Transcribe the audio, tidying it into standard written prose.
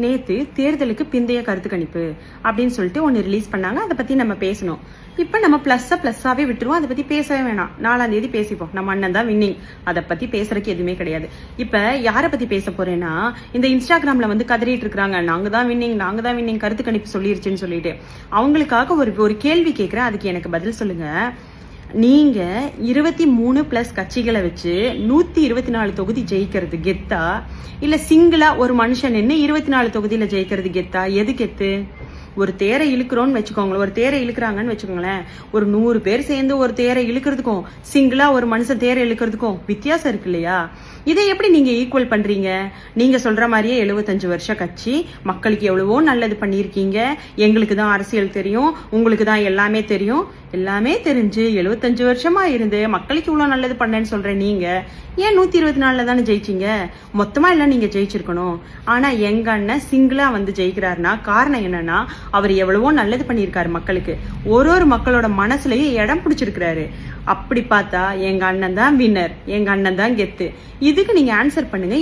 நேத்து தேர்தலுக்கு பிந்தைய கருத்து கணிப்பு அப்படின்னு சொல்லிட்டு ஒன்னு ரிலீஸ் பண்ணாங்க. அதை பத்தி நம்ம பேசணும். இப்ப நம்ம பிளஸ்ஸாவே விட்டுருவோம். அதை பத்தி பேசவே வேணாம். 4ஆம் தேதி பேசிப்போம். நம்ம அண்ணன் தான் வின்னிங். அதை பத்தி பேசுறதுக்கு எதுவுமே கிடையாது. இப்ப யார பத்தி பேச போறேன்னா, இந்த இன்ஸ்டாகிராம்ல வந்து கதறிட்டு இருக்காங்க, நாங்க தான் வின்னிங் கருத்து கணிப்பு சொல்லிருச்சுன்னு சொல்லிட்டு. அவங்களுக்காக ஒரு கேள்வி கேட்கிறேன். அதுக்கு எனக்கு பதில் சொல்லுங்க. நீங்க 23+ கட்சிகளை வச்சு 124 தொகுதி ஜெயிக்கிறது கெத்தா, இல்ல சிங்கிளா ஒரு மனுஷன் நின்று 24 தொகுதியில ஜெயிக்கிறது கெத்தா? எது கெத்து? ஒரு தேரை இழுக்கிறோம்னு வச்சுக்கோங்களேன், ஒரு தேரை இழுக்கிறாங்கன்னு வச்சுக்கோங்களேன், ஒரு 100 பேர் சேர்ந்து ஒரு தேரை இழுக்கிறதுக்கும் சிங்கிளா ஒரு மனுஷன் தேரை இழுக்கிறதுக்கும் வித்தியாசம் இருக்கு இல்லையா? இதை எப்படி நீங்க ஈக்குவல் பண்றீங்க? நீங்க சொல்ற மாதிரியே 75 வருஷ கட்சி, மக்களுக்கு எவ்வளவோ நல்லது பண்ணியிருக்கீங்க, எங்களுக்கு தான் அரசியல் தெரியும், உங்களுக்கு தான் எல்லாமே தெரியும், எல்லாமே தெரிஞ்சு 75 வருஷமா இருந்து மக்களுக்கு இவ்வளவு நல்லது பண்ணேன்னு சொல்ற நீங்க ஏன் 124ல தானே ஜெயிச்சீங்க? மொத்தமா எல்லாம் நீங்க ஜெயிச்சிருக்கணும். ஆனா எங்க அண்ணன் சிங்கிளா வந்து ஜெயிக்கிறாருன்னா காரணம் என்னன்னா, அவர் எவ்வளவோ நல்லது பண்ணியிருக்காரு மக்களுக்கு, ஒரு மக்களோட மனசுலயும் இடம் பிடிச்சிருக்கிறாரு. அப்படி பார்த்தா எங்க அண்ணன் தான் வின்னர், எங்க அண்ணன் தான் கெத்து. இதுக்கு நீங்க ஆன்சர் பண்ணுங்க.